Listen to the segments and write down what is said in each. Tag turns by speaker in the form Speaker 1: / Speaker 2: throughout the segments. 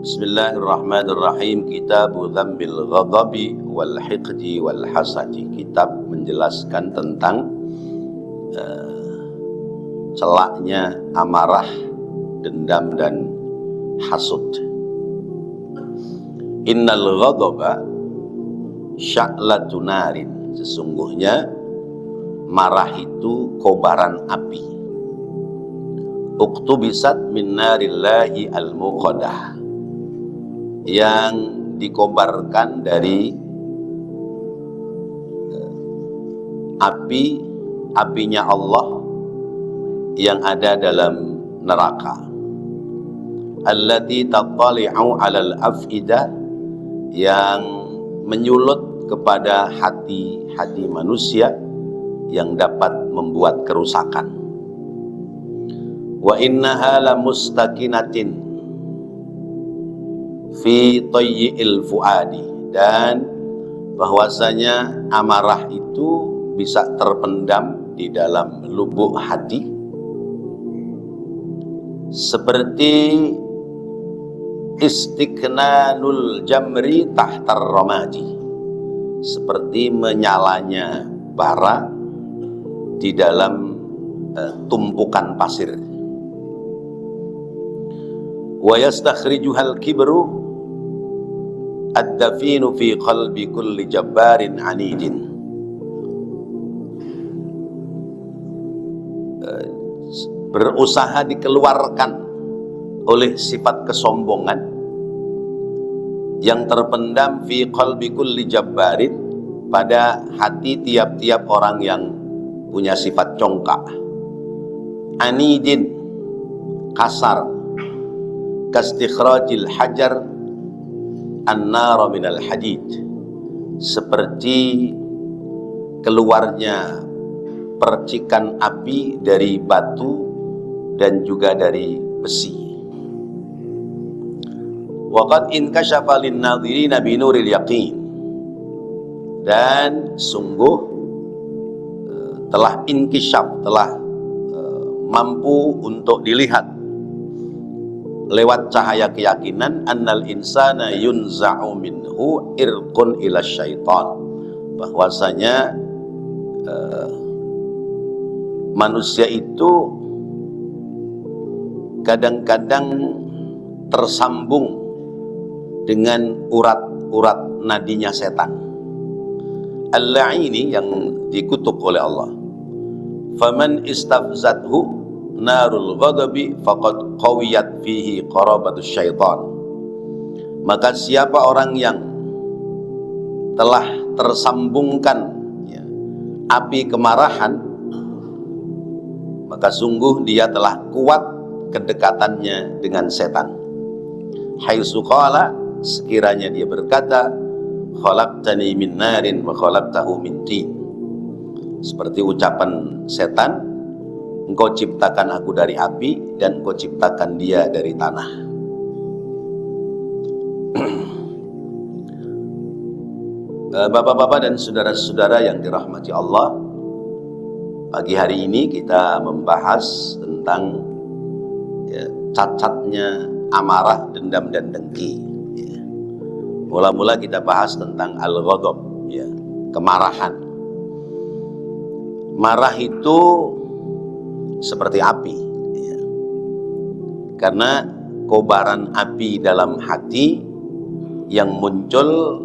Speaker 1: Bismillahirrahmanirrahim. Kitabu Dzambil Ghadabi wal Hiqdi wal Hasadi. Kitab menjelaskan tentang celaknya amarah, dendam dan hasud. Innal ghadaba sya'latu narin. Sesungguhnya marah itu kobaran api. Uktubisat min narillahi al-muqadah, yang dikobarkan dari apinya Allah yang ada dalam neraka. Allati tattali'u 'alal af'idah, yang menyulut kepada hati-hati manusia yang dapat membuat kerusakan. Wa innaha lamustaqinatin fi tayyi'il fuadi, dan bahwasanya amarah itu bisa terpendam di dalam lubuk hati seperti istiqnanul jamri tahtar ramadi, seperti menyalanya bara di dalam tumpukan pasir. Wa yastakhrijuhal kibru ad-dafinu fi qalbi kulli jabbarin anidin. Berusaha dikeluarkan oleh sifat kesombongan yang terpendam fi qalbi kulli jabbarin, pada hati tiap-tiap orang yang punya sifat congkak. Anidin, kasar. Kastikhrajil hajar an-nara minal hadid, seperti keluarnya percikan api dari batu dan juga dari besi. Waqad inkashafa lin-nadhirina bi nuril yaqin, dan sungguh telah inkisyaf, telah mampu untuk dilihat lewat cahaya keyakinan, annal insana yunza'u minhu irqun ila syaitan, bahwasanya manusia itu kadang-kadang tersambung dengan urat-urat nadinya setan. Al-la'ini, yang dikutuk oleh Allah. Faman istafzathu narul ghadabi faqad qawiyat fihi qarabatus syaitan. Maka siapa orang yang telah tersambungkan api kemarahan, maka sungguh dia telah kuat kedekatannya dengan setan. Haitsu qala, sekiranya dia berkata, khalaqtani min narin wa khalaqtahu min tin, seperti ucapan setan, engkau ciptakan aku dari api dan engkau ciptakan dia dari tanah. Bapak-bapak dan saudara-saudara yang dirahmati Allah, pagi hari ini kita membahas tentang cacatnya amarah, dendam dan dengki. Mula-mula kita bahas tentang al-ghadab, kemarahan. Marah itu seperti api, karena kobaran api dalam hati yang muncul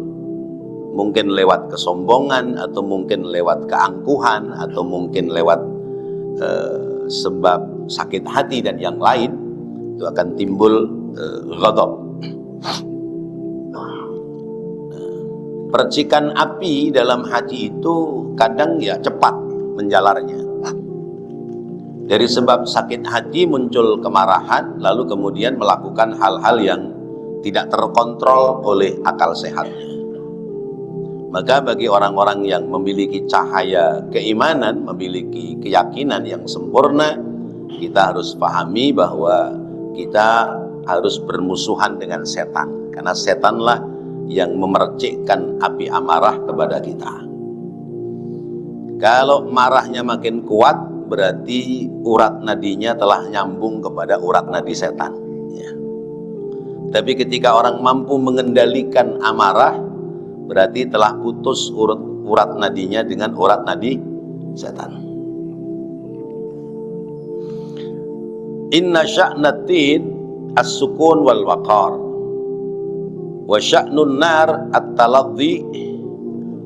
Speaker 1: mungkin lewat kesombongan, atau mungkin lewat keangkuhan, atau mungkin lewat sebab sakit hati dan yang lain, itu akan timbul ghadab. Percikan api dalam hati itu kadang cepat menjalarnya. Dari sebab sakit hati muncul kemarahan, lalu kemudian melakukan hal-hal yang tidak terkontrol oleh akal sehatnya. Maka bagi orang-orang yang memiliki cahaya keimanan, memiliki keyakinan yang sempurna, kita harus pahami bahwa kita harus bermusuhan dengan setan, karena setanlah yang memercikkan api amarah kepada kita. Kalau marahnya makin kuat, berarti urat nadinya telah nyambung kepada urat nadi setan. Tapi ketika orang mampu mengendalikan amarah, berarti telah putus urat nadinya dengan urat nadi setan. Inna sya'natin as-sukun wal waqar, wa sya'nun nar at-taladhi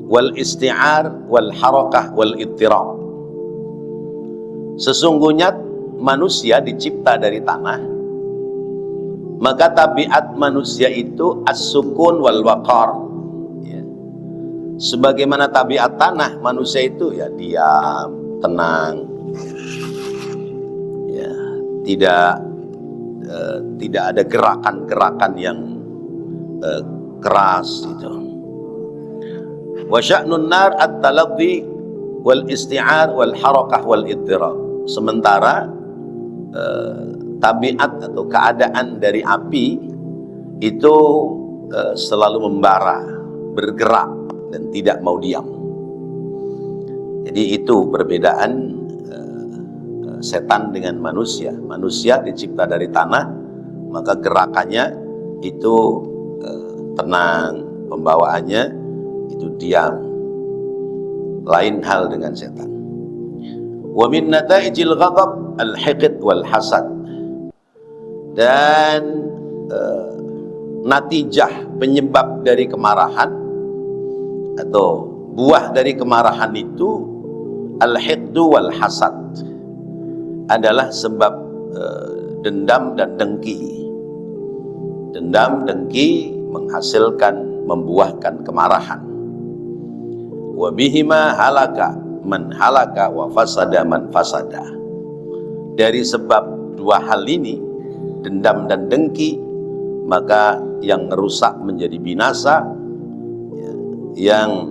Speaker 1: wal isti'ar wal harakah wal ittirab. Sesungguhnya manusia dicipta dari tanah, maka tabiat manusia itu as-sukun wal waqar. Ya. Sebagaimana tabiat tanah, manusia itu ya diam, tenang. Ya, tidak ada gerakan-gerakan yang keras itu. Wa sya'nun nar at-taladhi wal isti'ar wal harakah wal ittirab. Sementara tabiat atau keadaan dari api itu selalu membara, bergerak dan tidak mau diam. Jadi itu perbedaan setan dengan manusia. Manusia dicipta dari tanah, maka gerakannya itu tenang, pembawaannya itu diam. Lain hal dengan setan. Wa min nataijil ghadab al-hiqd wal hasad. Dan natijah, penyebab dari kemarahan atau buah dari kemarahan itu al-hiqdu wal hasad, adalah sebab dendam dan dengki. Dendam, dengki menghasilkan, membuahkan kemarahan. Wa bihima halaka man halaka wa fasada man fasada. Dari sebab dua hal ini, dendam dan dengki, maka yang rusak menjadi binasa, yang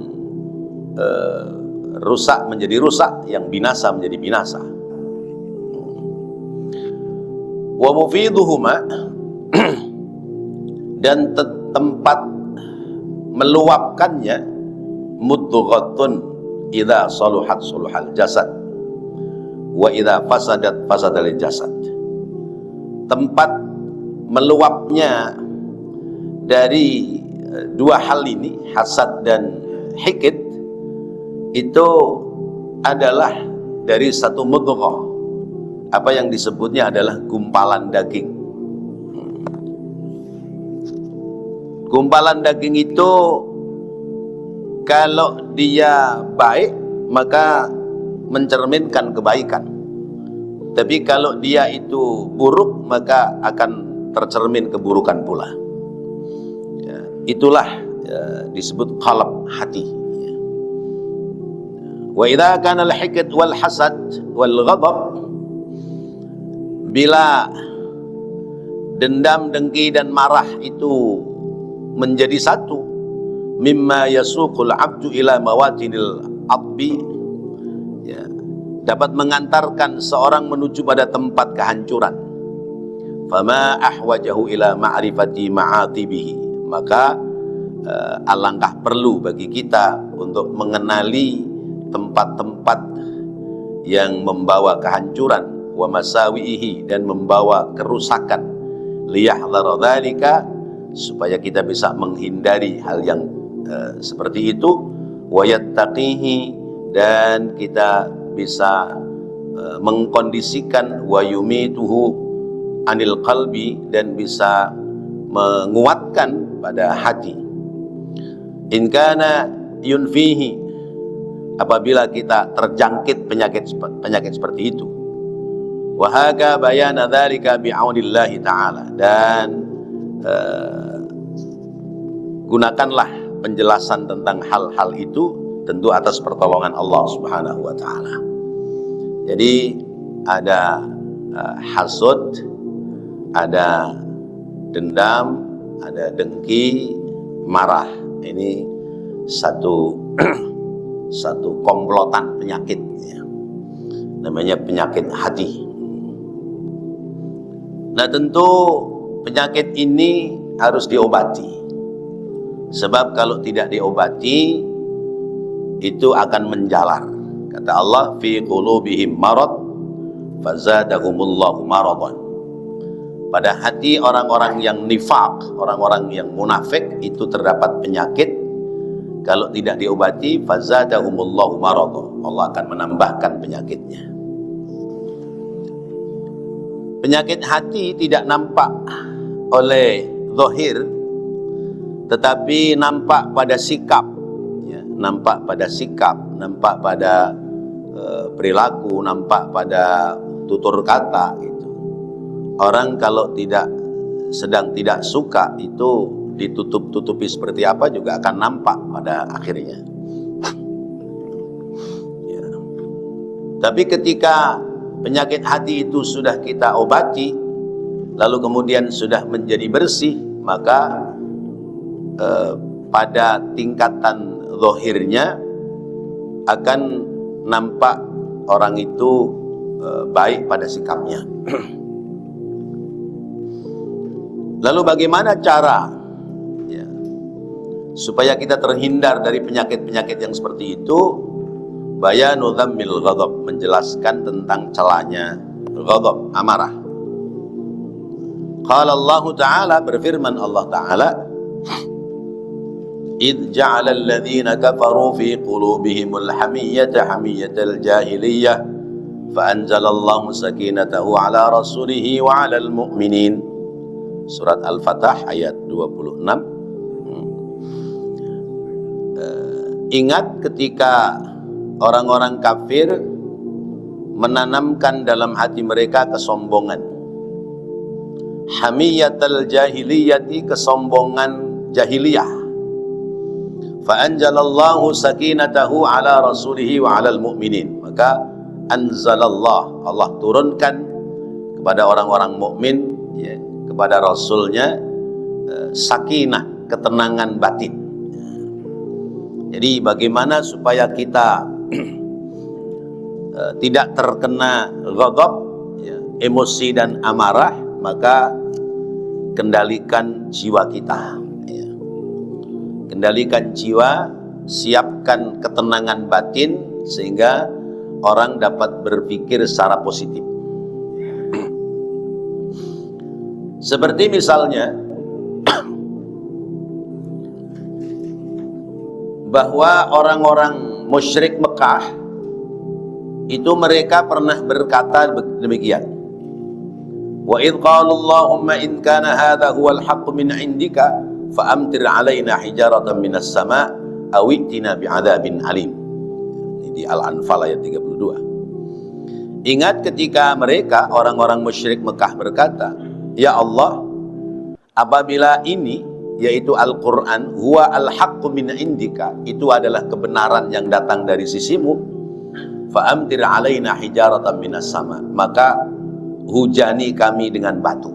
Speaker 1: rusak menjadi rusak, yang binasa menjadi binasa. Wa mufiduhuma, dan tempat meluapkannya, mudghatun idza saluhat saluhal jasad wa idza fasadat fasadal jasad. Tempat meluapnya dari dua hal ini, hasad dan hikid, itu adalah dari satu mudghah. Apa yang disebutnya adalah gumpalan daging. Gumpalan daging itu kalau dia baik maka mencerminkan kebaikan. Tapi kalau dia itu buruk maka akan tercermin keburukan pula. Ya, itulah disebut qalb hati. Wa idza kana al-hiqd wal hasad wal ghadab, bila dendam, dengki dan marah itu menjadi satu, mimma yasuqul abdu ila mawatinil abbi, ya, dapat mengantarkan seorang menuju pada tempat kehancuran. Fama ahwajahu ila ma'rifati ma'atibihi, maka alangkah perlu bagi kita untuk mengenali tempat-tempat yang membawa kehancuran, wa masawihi, dan membawa kerusakan, liyahdhara dzalika, supaya kita bisa menghindari hal yang seperti itu, wa yattaqihi, dan kita bisa mengkondisikan, wa yumituhu anil qalbi, dan bisa menguatkan pada hati. In kana yunfihi, apabila kita terjangkit penyakit seperti itu. Wa haka bayana dzalika bi'aunillahi ta'ala, dan gunakanlah penjelasan tentang hal-hal itu tentu atas pertolongan Allah Subhanahu wa ta'ala. Jadi ada hasud, ada dendam, ada dengki, marah. Ini satu komplotan penyakit, ya. Namanya penyakit hati. Nah, tentu penyakit ini harus diobati. Sebab kalau tidak diobati, itu akan menjalar. Kata Allah, fi qulubihim marad fazadahumullahu maradan. pada hati orang-orang yang nifaq, orang-orang yang munafik itu terdapat penyakit. Kalau tidak diobati, fazadahumullahu maradha, Allah akan menambahkan penyakitnya. Penyakit hati tidak nampak oleh zahir, tetapi nampak pada sikap, ya, nampak pada sikap, nampak pada perilaku, nampak pada tutur kata. Gitu. Orang kalau sedang tidak suka itu ditutup-tutupi seperti apa juga akan nampak pada akhirnya. Ya. Tapi ketika penyakit hati itu sudah kita obati, lalu kemudian sudah menjadi bersih, maka pada tingkatan zahirnya akan nampak orang itu baik pada sikapnya. Lalu bagaimana cara ya, supaya kita terhindar dari penyakit-penyakit yang seperti itu? Bayanu dhammil ghadab, menjelaskan tentang celahnya ghadab, amarah. Qala Allah Ta'ala, berfirman Allah Ta'ala, إذ جعل الذين كفروا في قلوبهم الحمية حمية الجاهلية فأنزل الله سكينته على رسوله وعلى المؤمنين. Surat Al-Fatah ayat 26. Ingat ketika orang-orang kafir menanamkan dalam hati mereka kesombongan. Hamiyatul jahiliyati, kesombongan jahiliyah. Fa'anjalallahu sakinatahu ala rasulihi wa alal mu'minin. Maka anzalallah, Allah turunkan kepada orang-orang mukmin, ya, kepada rasulnya sakinah, ketenangan batin. Jadi bagaimana supaya kita tidak terkena ghadab, ya, emosi dan amarah, maka kendalikan jiwa kita. Kendalikan jiwa, siapkan ketenangan batin sehingga orang dapat berpikir secara positif. Seperti misalnya bahwa orang-orang musyrik Mekah itu mereka pernah berkata demikian. Wa idh qala Allahumma in kana hadha huwal haqqu min 'indika fa'amtir alaina hijaratan minas sama' aw i'tina bi'adzabin alim. Ini di Al-Anfal ayat 32. Ingat ketika mereka orang-orang musyrik Mekah berkata, ya Allah, apabila ini yaitu Al-Qur'an huwa al-haqqu min indika, itu adalah kebenaran yang datang dari sisimu, fa'amtir alaina hijaratan minas sama', maka hujani kami dengan batu.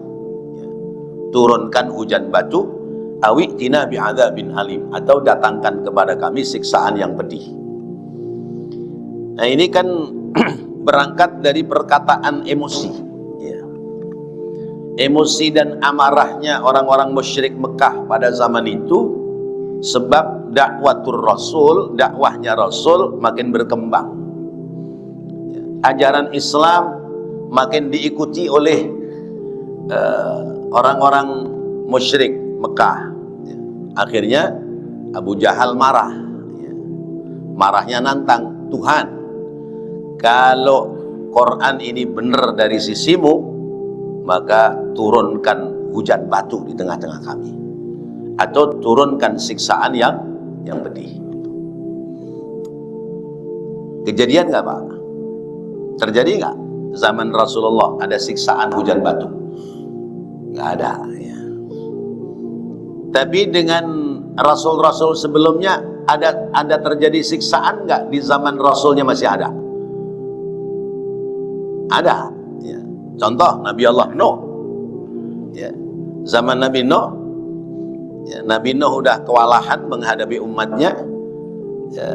Speaker 1: Turunkan hujan batu, awi'tina bi'adzabin alim, atau datangkan kepada kami siksaan yang pedih. Nah, ini kan berangkat dari perkataan emosi, ya. Emosi dan amarahnya orang-orang musyrik Mekah pada zaman itu, sebab dakwatur Rasul, dakwahnya Rasul makin berkembang, ya. Ajaran Islam makin diikuti oleh orang-orang musyrik Mekah. Akhirnya Abu Jahal marah, marahnya nantang, Tuhan, kalau Quran ini benar dari sisimu, maka turunkan hujan batu di tengah-tengah kami, atau turunkan siksaan yang pedih. Kejadian nggak Pak? Terjadi nggak? Zaman Rasulullah ada siksaan hujan batu? Nggak ada, ya. Tapi dengan Rasul-Rasul sebelumnya ada terjadi siksaan nggak? Di zaman Rasulnya masih ada? Ada, ya. Contoh Nabi Allah Nuh, ya. Zaman Nabi Nuh, ya, Nabi Nuh udah kewalahan menghadapi umatnya, ya.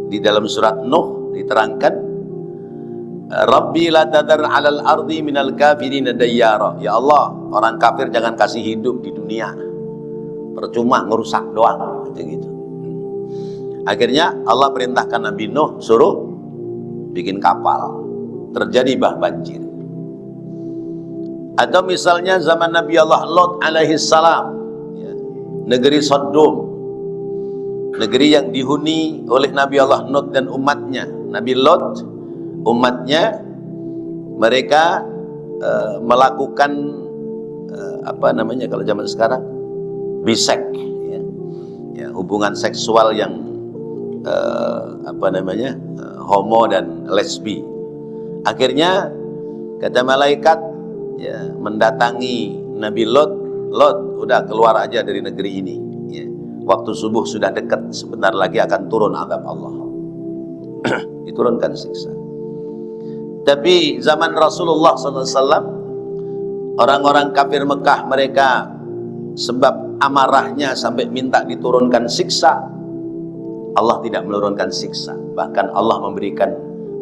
Speaker 1: Di dalam surat Nuh diterangkan, Rabbi la tadar 'alal ardi minal kafirin dayyara. Ya Allah, orang kafir jangan kasih hidup di dunia, percuma ngerusak doang, gitu. Akhirnya Allah perintahkan Nabi Nuh suruh bikin kapal, terjadi banjir. Atau misalnya zaman Nabi Allah Lot alaihi salam, ya, negeri Sodom, negeri yang dihuni oleh Nabi Allah Lot dan umatnya. Nabi Lot, umatnya, mereka melakukan apa namanya kalau zaman sekarang, bisek, ya, ya, hubungan seksual yang apa namanya, homo dan lesbi. Akhirnya kata malaikat, ya, mendatangi Nabi Lot, Lot, udah keluar aja dari negeri ini, ya. Waktu subuh sudah dekat, sebentar lagi akan turun azab Allah. Diturunkan siksa. Tapi zaman Rasulullah SAW, orang-orang kafir Mekah, mereka sebab amarahnya sampai minta diturunkan siksa, Allah tidak menurunkan siksa. Bahkan Allah memberikan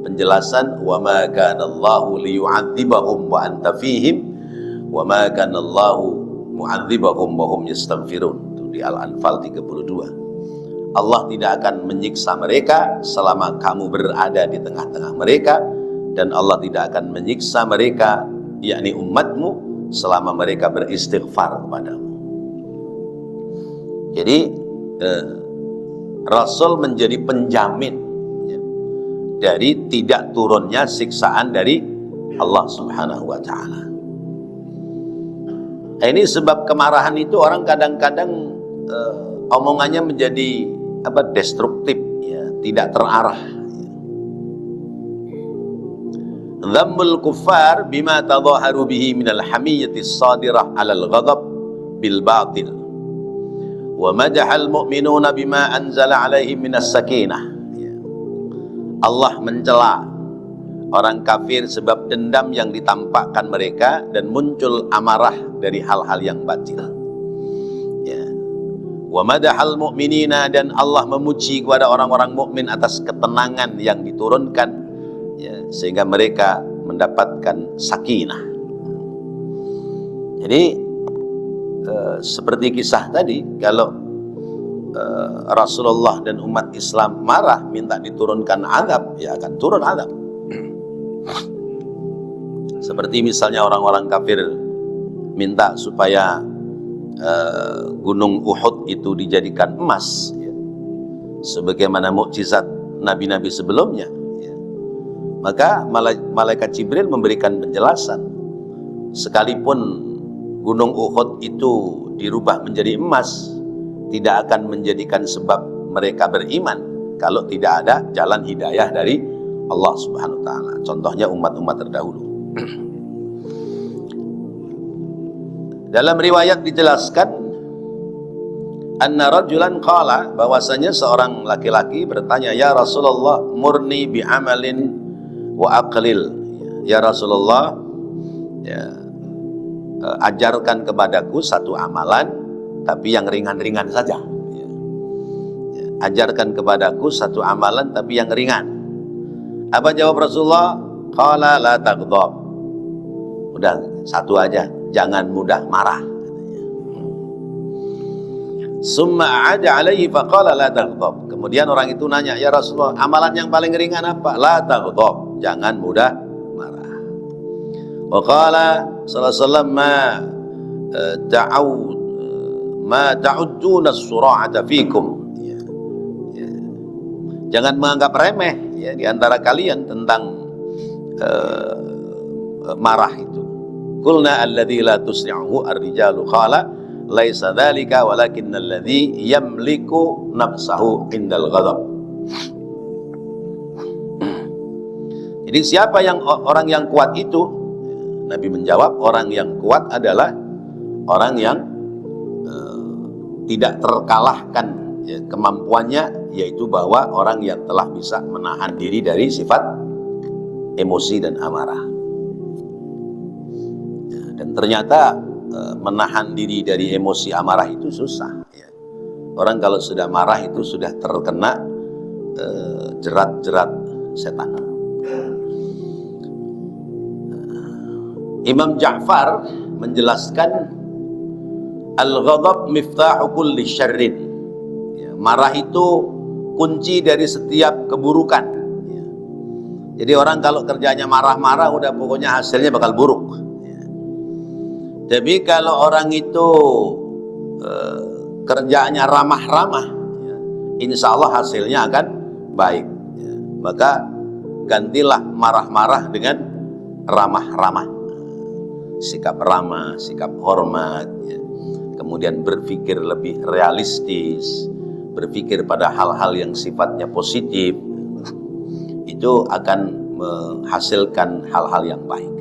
Speaker 1: penjelasan, wa ma kana Allahu liyu'adzibahum wa anta fihim wa ma kana Allahu mu'adzibahum wa hum yastaghfirun. Itu di Al-Anfal 32. Allah tidak akan menyiksa mereka selama kamu berada di tengah-tengah mereka, dan Allah tidak akan menyiksa mereka, yakni umatmu, selama mereka beristighfar kepadamu. Jadi Rasul menjadi penjamin, ya, dari tidak turunnya siksaan dari Allah Subhanahu wa Ta'ala. Ini sebab kemarahan itu orang kadang-kadang omongannya menjadi destruktif, ya, tidak terarah. Dhammul kuffar bima tadhaharu bihi minal hamiyyati as-sadirah 'alal ghadab bil batil wa madahal mu'minuna bima anzala 'alaihim minas sakinah. Allah mencela orang kafir sebab dendam yang ditampakkan mereka dan muncul amarah dari hal-hal yang batil. Ya. Wa madahal mu'minina, dan Allah memuji kepada orang-orang mukmin atas ketenangan yang diturunkan, ya, sehingga mereka mendapatkan sakinah. Jadi seperti kisah tadi, kalau Rasulullah dan umat Islam marah minta diturunkan azab, ya akan turun azab. Seperti misalnya orang-orang kafir minta supaya gunung Uhud itu dijadikan emas, ya, sebagaimana mukjizat nabi-nabi sebelumnya. Maka malaikat Jibril memberikan penjelasan, sekalipun gunung Uhud itu dirubah menjadi emas, tidak akan menjadikan sebab mereka beriman kalau tidak ada jalan hidayah dari Allah Subhanahu wa Ta'ala. Contohnya umat-umat terdahulu. Dalam riwayat dijelaskan, anna rajulan qala, bahwasanya seorang laki-laki bertanya, ya Rasulullah, murni bi amalin wa aqlil. Ya Rasulullah, ya, ajarkan kepadaku satu amalan, tapi yang ringan-ringan saja. Ya. Ya, ajarkan kepadaku satu amalan, tapi yang ringan. Apa jawab Rasulullah? Qala la taghdab. Udah, satu aja, jangan mudah marah. Summa a'ada alaihi faqala la taghdab. Kemudian orang itu nanya, ya Rasulullah, amalan yang paling ringan apa? La taghdab, jangan mudah marah. Wa qala sallallahu alaihi wasallam, ma ta'udduna as-sura'ata fikum. Ya. Ya. Jangan menganggap remeh, ya, di antara kalian tentang marah itu. Qulna alladzi la tusri'uhu ar-rijalu, qala laisa dzalika walakinnal ladzi yamliku nafsahu indal ghadab. Jadi siapa yang orang yang kuat itu? Nabi menjawab, orang yang kuat adalah orang yang tidak terkalahkan, ya, kemampuannya, yaitu bahwa orang yang telah bisa menahan diri dari sifat emosi dan amarah. Ya, dan ternyata menahan diri dari emosi amarah itu susah, ya. Orang kalau sudah marah itu sudah terkena jerat-jerat setan. Imam Ja'far menjelaskan, al-ghadab miftahu kulli syarrin. Ya, marah itu kunci dari setiap keburukan. Ya. Jadi orang kalau kerjanya marah-marah, udah pokoknya hasilnya bakal buruk. Ya. Tapi kalau orang itu kerjaannya ramah-ramah, ya, insya Allah hasilnya akan baik. Ya. Maka gantilah marah-marah dengan ramah-ramah, sikap ramah, sikap hormat, ya. Kemudian berpikir lebih realistis, berpikir pada hal-hal yang sifatnya positif, itu akan menghasilkan hal-hal yang baik.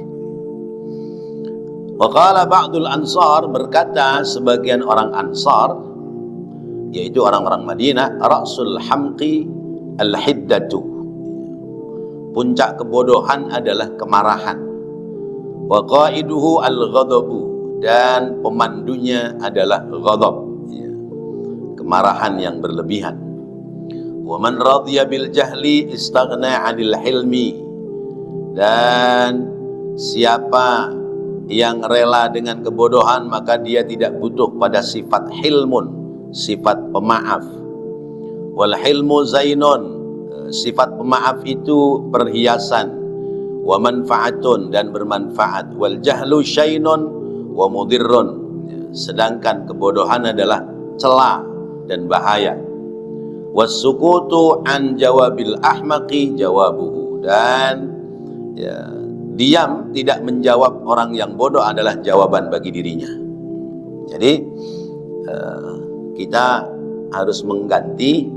Speaker 1: Waqala ba'dul ansar, berkata sebagian orang Ansar, yaitu orang-orang Madinah, ra'sul hamqi al-hiddatu, puncak kebodohan adalah kemarahan. Wa qaiduhu al-ghadabu, dan pemandunya adalah ghadab, ya, kemarahan yang berlebihan. Wa man radhiya bil jahli istaghna 'anil hilmi, dan siapa yang rela dengan kebodohan maka dia tidak butuh pada sifat hilmun, sifat pemaaf. Wal hilmu zainun, sifat pemaaf itu perhiasan. Wa manfaatun, dan bermanfaat. Wal jahlu syainun wa mudirrun, sedangkan kebodohan adalah cela dan bahaya. Was-sukutu an jawabil ahmaqi jawabuhu, dan ya, diam tidak menjawab orang yang bodoh adalah jawaban bagi dirinya. Jadi kita harus mengganti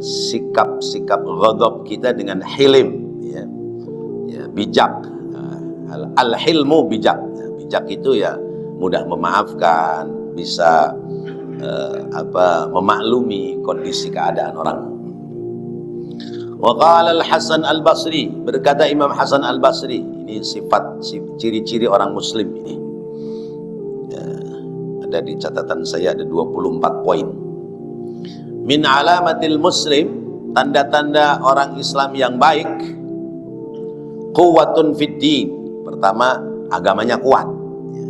Speaker 1: sikap-sikap ghadab kita dengan hilim, ya, ya, bijak. Al-hilmu bijak. Bijak itu ya mudah memaafkan, bisa memaklumi kondisi keadaan orang. Wa qala al-Hasan al-Basri, berkata Imam Hasan al-Basri, ini sifat ciri-ciri orang muslim ini. Ya, ada di catatan saya ada 24 poin. Min alamatil muslim, tanda-tanda orang Islam yang baik, quwwatun fid din. Pertama, agamanya kuat. Ya,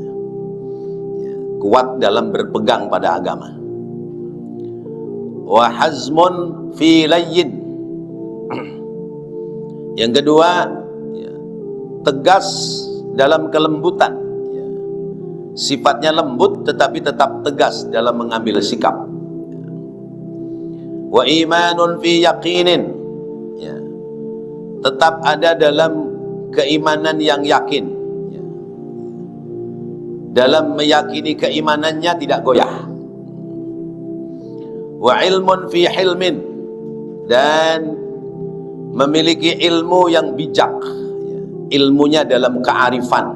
Speaker 1: ya, kuat dalam berpegang pada agama. Wa hazmun fi layyin. Yang kedua, ya, tegas dalam kelembutan, ya. Sifatnya lembut tetapi tetap tegas dalam mengambil sikap. Ya. Wa imanun fi yaqinin, ya. Tetap ada dalam keimanan yang yakin, ya. Dalam meyakini keimanannya tidak goyah. Wa ilmun fi hilmin, dan memiliki ilmu yang bijak, ya, ilmunya dalam kearifan.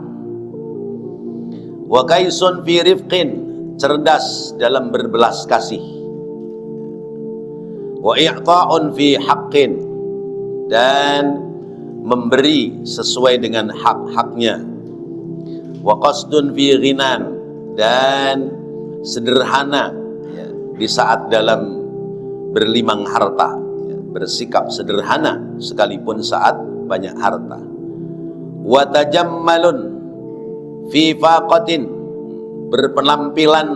Speaker 1: Wa kaisun fi rifqin, cerdas dalam berbelas kasih. Wa i'ta'un fi haqqin, dan memberi sesuai dengan hak-haknya. Wa qasdun fi ghinan, dan sederhana, ya, di saat dalam berlimang harta, bersikap sederhana sekalipun saat banyak harta. Wa tajammalun fi faqatin, berpenampilan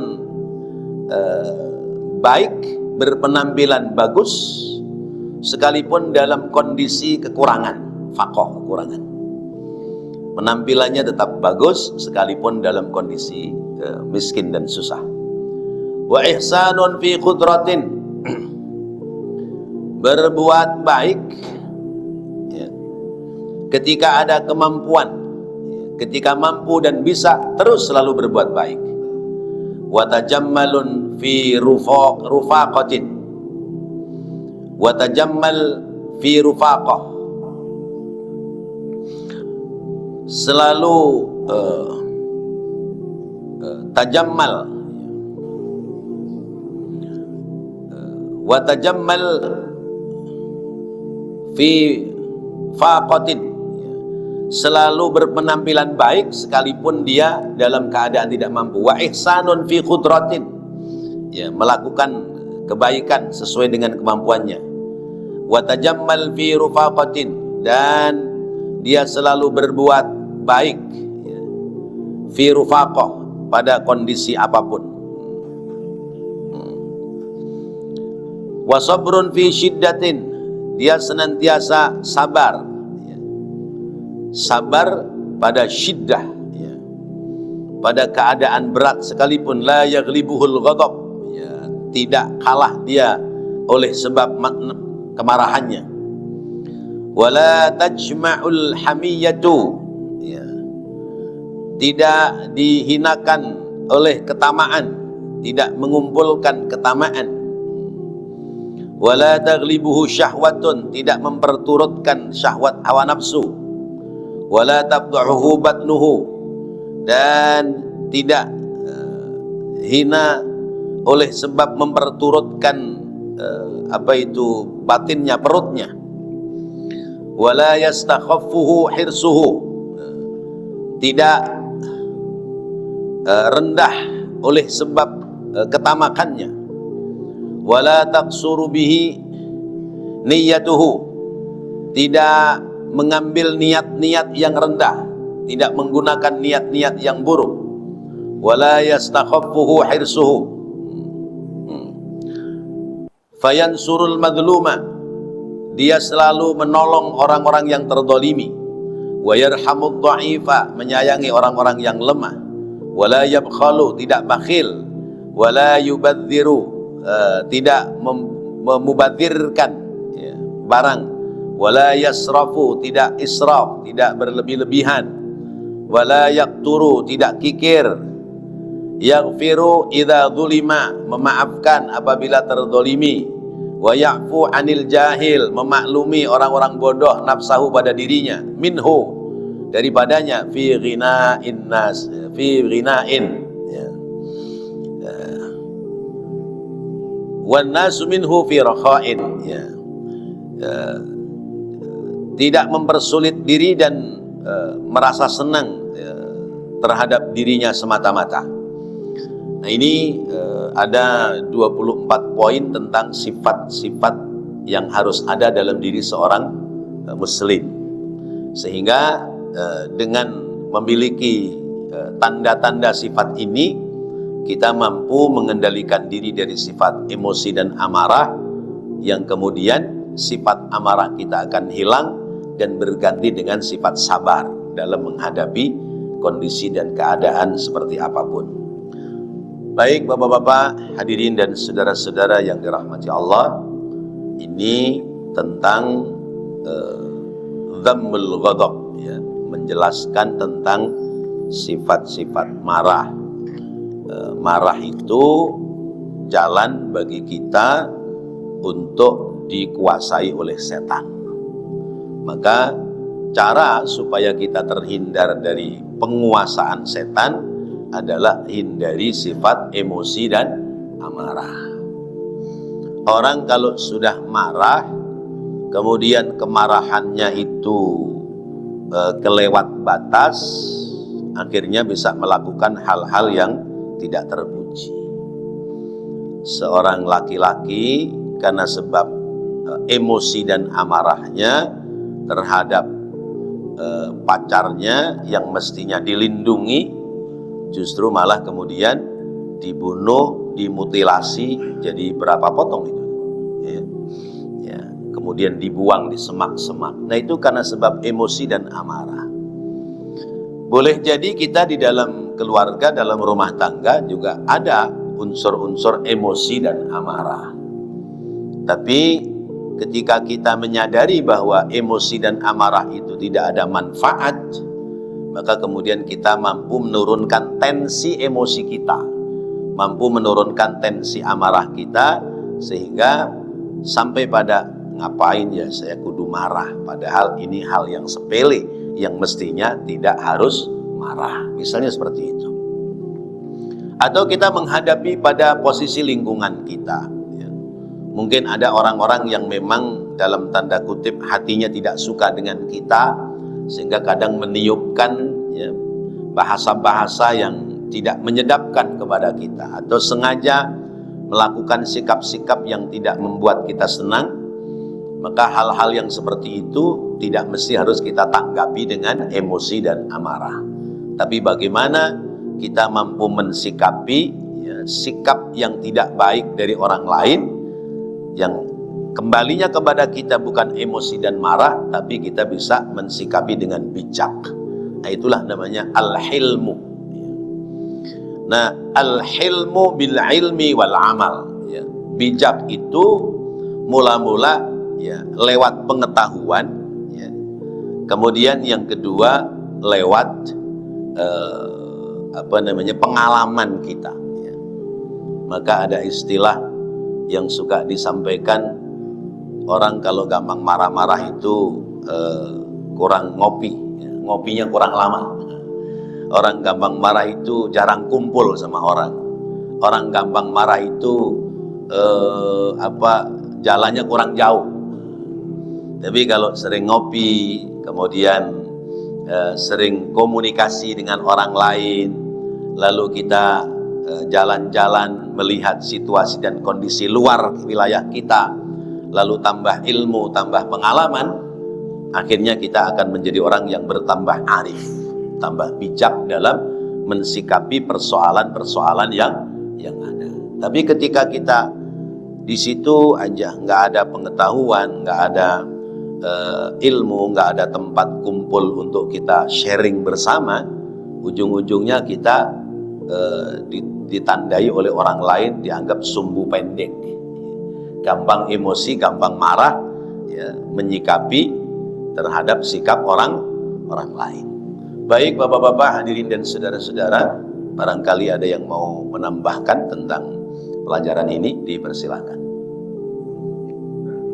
Speaker 1: baik, berpenampilan bagus sekalipun dalam kondisi kekurangan, faqah, kekurangan. Penampilannya tetap bagus sekalipun dalam kondisi miskin dan susah. Wa ihsanun fi qudratin, berbuat baik, ya, ketika ada kemampuan, ya, ketika mampu dan bisa terus selalu berbuat baik. Wa tajammalun fi rufaqatin, wa tajammal fi rufaqah, selalu tajammal, wa tajammal fi faqatin, selalu berpenampilan baik sekalipun dia dalam keadaan tidak mampu. Wa ihsanun fi qudratin, ya, melakukan kebaikan sesuai dengan kemampuannya. Wa tajammal fi rufaqatin, dan dia selalu berbuat baik, ya, fi rufaqah, pada kondisi apapun. Wa sabrun fi syiddatin, dia senantiasa sabar, ya, sabar pada syiddah, ya. pada keadaan berat sekalipun, la yaghlibuhul ghadab, ya, tidak kalah dia oleh sebab kemarahannya. Wala tajma'ul hamiyatu, ya, tidak dihinakan oleh ketamaan, tidak mengumpulkan ketamaan. Wala taghlibuhu syahwatun, tidak memperturutkan syahwat hawa nafsu. Wala tabdahuhu batnuhu, dan tidak hina oleh sebab memperturutkan batinnya, perutnya. Wala yastakhaffuhu hirsuhu, tidak rendah oleh sebab ketamakannya. Wala taqsuru bihi niyyatuhu, tidak mengambil niat-niat yang rendah, tidak menggunakan niat-niat yang buruk. Wala yastakhaffuhu hirsuhu, fayansurul madluma, dia selalu menolong orang-orang yang terdolimi. Wa yarhamud dha'ifa, menyayangi orang-orang yang lemah. Wala yabkhalu, tidak bakhil. Wala yubadziru, tidak memubadzirkan, ya, barang. Wala yasrafu, tidak israf, tidak berlebih-lebihan. Wala yaqturu, tidak kikir. Yaghfiru idza dzulima, memaafkan apabila terdolimi. Wa ya'fu 'anil jahil, memaklumi orang-orang bodoh nafsahu pada dirinya. Minhu, daripadanya. Fi ghina'in nas, fi ghina'in, ya. Wan nasu minhu fi rakha'in, ya. Tidak mempersulit diri dan merasa senang terhadap dirinya semata-mata. Nah, ini ada 24 poin tentang sifat-sifat yang harus ada dalam diri seorang muslim. Sehingga dengan memiliki tanda-tanda sifat ini, kita mampu mengendalikan diri dari sifat emosi dan amarah, yang kemudian sifat amarah kita akan hilang dan berganti dengan sifat sabar dalam menghadapi kondisi dan keadaan seperti apapun. Baik bapak-bapak, hadirin dan saudara-saudara yang dirahmati Allah, ini tentang dhammul ghadab, ya, menjelaskan tentang sifat-sifat marah. Marah itu jalan bagi kita untuk dikuasai oleh setan. Maka cara supaya kita terhindar dari penguasaan setan adalah hindari sifat emosi dan amarah. Orang kalau sudah marah, kemudian kemarahannya itu kelewat batas, akhirnya bisa melakukan hal-hal yang tidak terpuji. Seorang laki-laki karena sebab emosi dan amarahnya terhadap pacarnya yang mestinya dilindungi, justru malah kemudian dibunuh, dimutilasi, jadi berapa potong itu, ya. Ya, kemudian dibuang di semak-semak. Nah, itu karena sebab emosi dan amarah. Boleh jadi kita di dalam keluarga, dalam rumah tangga juga ada unsur-unsur emosi dan amarah. Tapi ketika kita menyadari bahwa emosi dan amarah itu tidak ada manfaat, maka kemudian kita mampu menurunkan tensi emosi kita, mampu menurunkan tensi amarah kita, sehingga sampai pada ngapain ya saya kudu marah, padahal ini hal yang sepele yang mestinya tidak harus marah, misalnya seperti itu. Atau kita menghadapi pada posisi lingkungan kita, ya. Mungkin ada orang-orang yang memang dalam tanda kutip hatinya tidak suka dengan kita, sehingga kadang meniupkan, ya, bahasa-bahasa yang tidak menyedapkan kepada kita, atau sengaja melakukan sikap-sikap yang tidak membuat kita senang. Maka hal-hal yang seperti itu tidak mesti harus kita tanggapi dengan emosi dan amarah. Tapi bagaimana kita mampu mensikapi, ya, sikap yang tidak baik dari orang lain, yang kembalinya kepada kita bukan emosi dan marah, tapi kita bisa mensikapi dengan bijak. Nah, itulah namanya al-hilmu. Nah, al-hilmu bil ilmi wal amal. Ya. Bijak itu mula-mula ya lewat pengetahuan. Ya. Kemudian yang kedua lewat pengalaman kita. Ya. Maka ada istilah yang suka disampaikan, orang kalau gampang marah-marah itu kurang ngopi, ya. Ngopinya kurang lama. Orang gampang marah itu jarang kumpul sama orang. Orang gampang marah itu jalannya kurang jauh. Tapi kalau sering ngopi, kemudian sering komunikasi dengan orang lain, lalu kita jalan-jalan melihat situasi dan kondisi luar wilayah kita, lalu tambah ilmu, tambah pengalaman, akhirnya kita akan menjadi orang yang bertambah arif, tambah bijak dalam mensikapi persoalan-persoalan yang ada. Tapi ketika kita di situ aja nggak ada pengetahuan, nggak ada ilmu, nggak ada tempat kumpul untuk kita sharing bersama, ujung-ujungnya kita ditandai oleh orang lain dianggap sumbu pendek, gampang emosi, gampang marah, ya, menyikapi terhadap sikap orang lain. Baik Bapak-bapak, hadirin dan saudara-saudara, barangkali ada yang mau menambahkan tentang pelajaran ini, dipersilakan.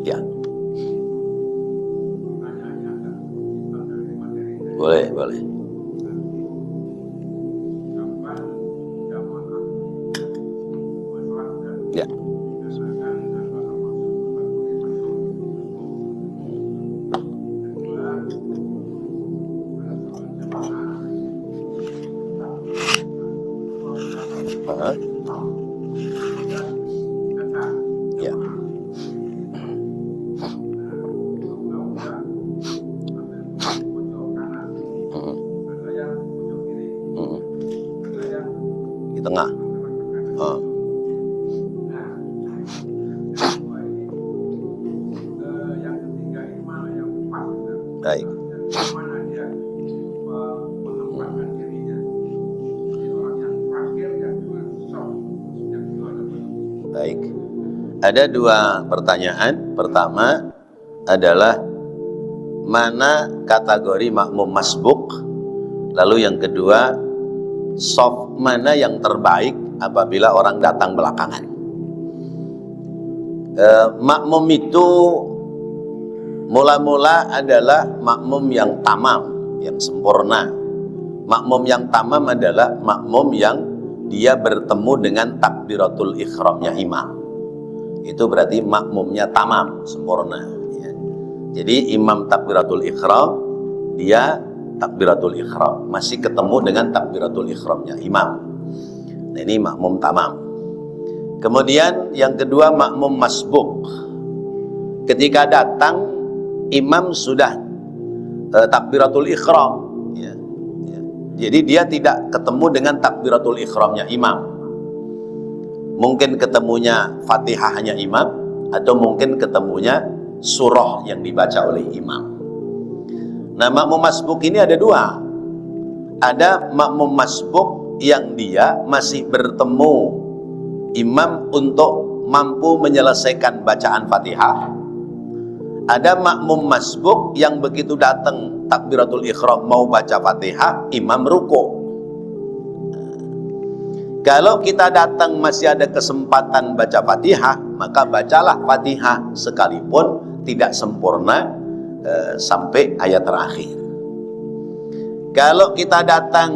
Speaker 1: Ya. Boleh. Ya. Ya. Di tengah. Baik. Baik. Ada dua pertanyaan. Pertama adalah mana kategori makmum masbuk? Lalu yang kedua, soft mana yang terbaik apabila orang datang belakangan? Makmum itu mula-mula adalah makmum yang tamam, yang sempurna. Makmum yang tamam adalah makmum yang dia bertemu dengan takbiratul ikhramnya imam. Itu berarti makmumnya tamam, sempurna. Ya. Jadi imam takbiratul ikhram, dia takbiratul ikhram, masih ketemu dengan takbiratul ikhramnya imam. Nah, ini makmum tamam. Kemudian yang kedua makmum masbuk. Ketika datang imam sudah takbiratul ikhram, ya. Jadi dia tidak ketemu dengan takbiratul ikhramnya imam. Mungkin ketemunya Fatihahnya imam, atau mungkin ketemunya surah yang dibaca oleh imam. Nah, makmum masbuk ini ada dua. Ada makmum masbuk yang dia masih bertemu imam untuk mampu menyelesaikan bacaan Fatihah. Ada makmum masbuk yang begitu datang takbiratul ikhram mau baca Fatihah, imam ruku. Kalau kita datang masih ada kesempatan baca Fatihah, maka bacalah Fatihah sekalipun tidak sempurna sampai ayat terakhir. Kalau kita datang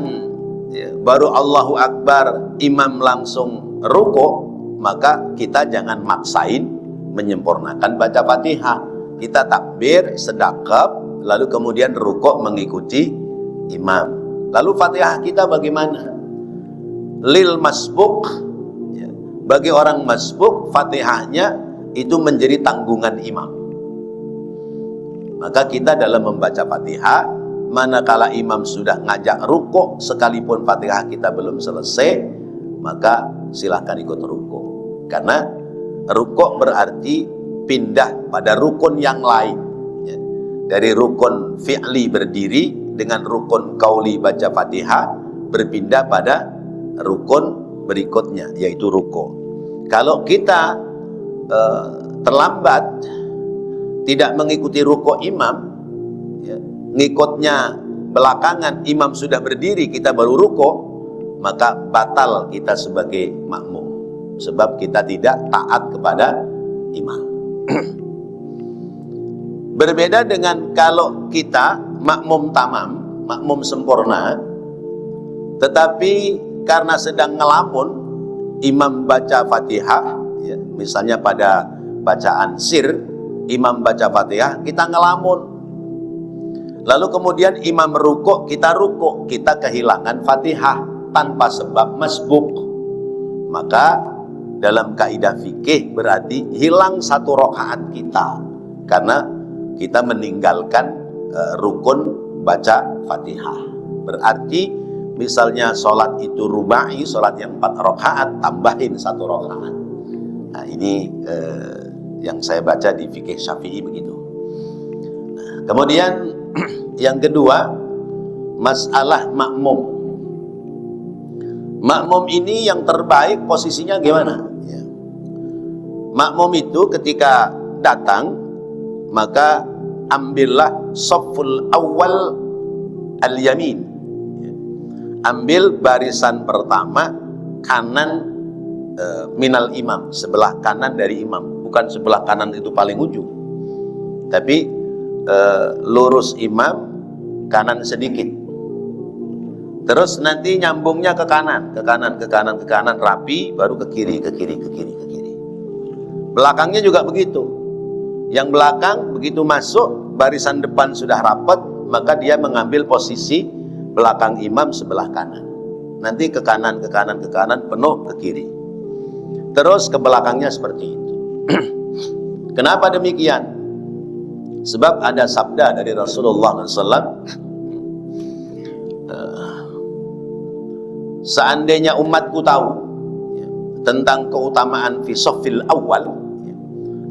Speaker 1: baru Allahu Akbar, imam langsung ruku, maka kita jangan maksain menyempurnakan baca Fatihah. Kita takbir, sedekap, lalu kemudian rukuk mengikuti imam. Lalu Fatihah kita bagaimana? Lil masbuk, ya, bagi orang masbuk Fatihahnya itu menjadi tanggungan imam. Maka kita dalam membaca Fatihah, manakala imam sudah ngajak rukuk, sekalipun Fatihah kita belum selesai, maka silahkan ikut rukuk. Karena rukuk berarti pindah pada rukun yang lain, ya. Dari rukun fi'li berdiri dengan rukun qauli baca Fatihah, berpindah pada rukun berikutnya, yaitu ruku. Kalau kita terlambat, tidak mengikuti ruku imam, ya, ngikutnya belakangan, imam sudah berdiri, kita baru ruku, maka batal kita sebagai makmum, sebab kita tidak taat kepada imam. Berbeda dengan kalau kita makmum tamam, makmum sempurna, tetapi karena sedang ngelamun, imam baca Fatihah, ya, misalnya pada bacaan sir, imam baca Fatihah, kita ngelamun. Lalu kemudian imam rukuk, kita kehilangan Fatihah tanpa sebab masbuk. Maka dalam kaidah fikih berarti hilang satu rakaat kita, karena kita meninggalkan rukun baca Fatihah. Berarti misalnya sholat itu rubai, sholat yang 4 rakaat, tambahin 1 rakaat. Nah, ini yang saya baca di fikih Syafi'i begitu. Nah, kemudian yang kedua, masalah makmum. Makmum ini yang terbaik posisinya gimana? Ya. Makmum itu ketika datang, maka ambillah shafful awal al-yamin. Ambil barisan pertama kanan minal imam, sebelah kanan dari imam. Bukan sebelah kanan itu paling ujung, tapi lurus imam, kanan sedikit. Terus nanti nyambungnya ke kanan, ke kanan, ke kanan, ke kanan, rapi, baru ke kiri, ke kiri, ke kiri, ke kiri. Belakangnya juga begitu. Yang belakang begitu masuk, barisan depan sudah rapat, maka dia mengambil posisi belakang imam sebelah kanan. Nanti ke kanan, ke kanan, ke kanan, penuh ke kiri. Terus ke belakangnya seperti itu. Kenapa demikian? Sebab ada sabda dari Rasulullah SAW, seandainya umatku tahu tentang keutamaan fi shaffil awal,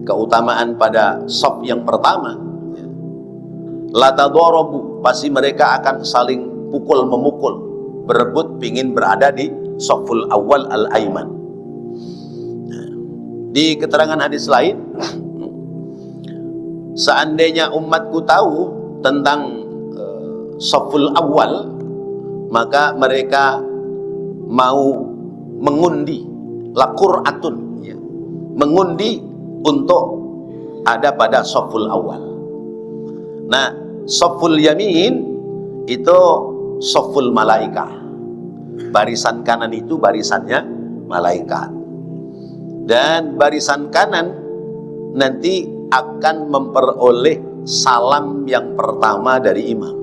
Speaker 1: keutamaan pada shaf yang pertama, la tadarabu, pasti mereka akan saling pukul memukul, berebut pingin berada di shafful awal al-aiman. Di keterangan hadis lain, seandainya umatku tahu tentang shafful awal, maka mereka mau mengundi laqur'atun, ya, mengundi untuk ada pada shafful awal. Nah, shafful yamin itu shafful malaikah. Barisan kanan itu barisannya malaikat. Dan barisan kanan nanti akan memperoleh salam yang pertama dari imam.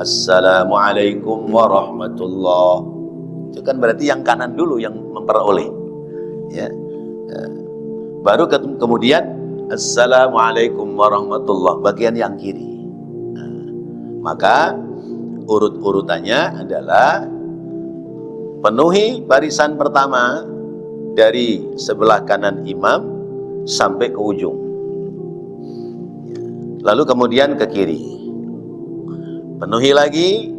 Speaker 1: Assalamualaikum warahmatullah. Itu kan berarti yang kanan dulu yang memperoleh, ya. Baru kemudian Assalamualaikum warahmatullah bagian yang kiri. Nah, maka urut-urutannya adalah penuhi barisan pertama dari sebelah kanan imam sampai ke ujung, lalu kemudian ke kiri. Penuhi lagi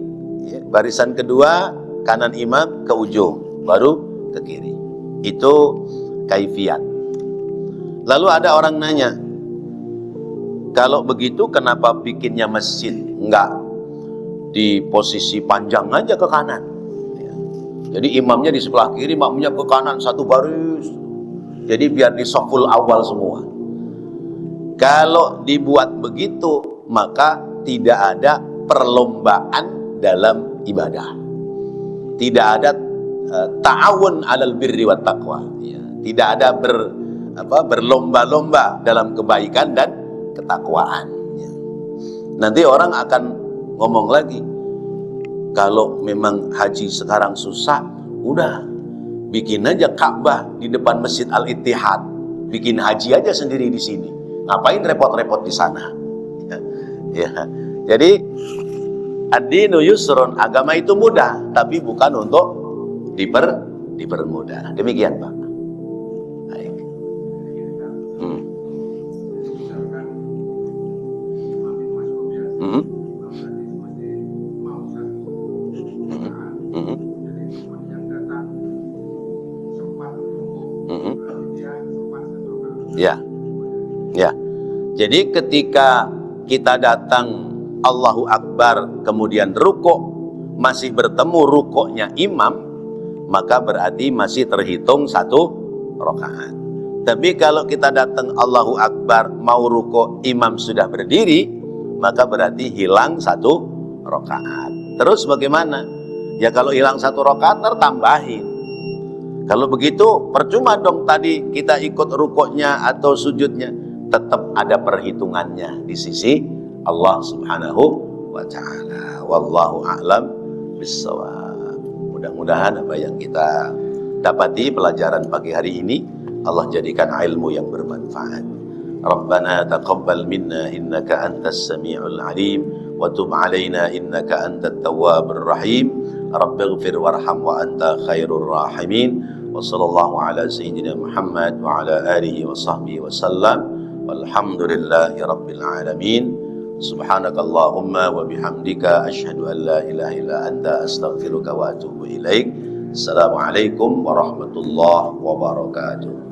Speaker 1: barisan kedua kanan imam ke ujung, baru ke kiri. Itu kaifiat. Lalu ada orang nanya, kalau begitu kenapa bikinnya masjid? Enggak, di posisi panjang aja ke kanan. Jadi imamnya di sebelah kiri, makmumnya ke kanan, satu baris. Jadi biar di shafful awal semua. Kalau dibuat begitu, maka tidak ada perlombaan dalam ibadah. Tidak ada ta'awun 'alal birri wat taqwa. Ya, tidak ada berlomba-lomba dalam kebaikan dan ketakwaan. Ya. Nanti orang akan ngomong lagi, kalau memang haji sekarang susah, udah bikin aja Ka'bah di depan Masjid Al-Ittihad, bikin haji aja sendiri di sini. Ngapain repot-repot di sana? Ya. Jadi ad-dinu yusrun, agama itu mudah, tapi bukan untuk dipermudah. Demikian, Pak. Baik. Ya. Jadi ketika kita datang Allahu Akbar kemudian rukuk masih bertemu rukuknya imam, maka berarti masih terhitung 1 rakaat. Tapi kalau kita datang Allahu Akbar mau rukuk imam sudah berdiri, maka berarti hilang 1 rakaat. Terus bagaimana? Ya kalau hilang 1 rakaat tambahin. Kalau begitu percuma dong tadi kita ikut rukuknya atau sujudnya, tetap ada perhitungannya di sisi Allah Subhanahu wa taala. Wallahu a'lam bissawab. Mudah-mudahan apa yang kita dapati pelajaran pagi hari ini Allah jadikan ilmu yang bermanfaat. Rabbana taqabbal minna innaka antas samiul alim wa tub alaina innaka antat tawwabur rahim. Rabbighfir warham wa anta khairur rahimin. Wa sallallahu ala sayyidina Muhammad wa ala alihi wa sahbihi wa sallam. Walhamdulillahi rabbil alamin. Subhanakallahumma wa bihamdika asyhadu an la ilaha illa anta astaghfiruka wa atubu ilaik. Assalamualaikum warahmatullahi wabarakatuh.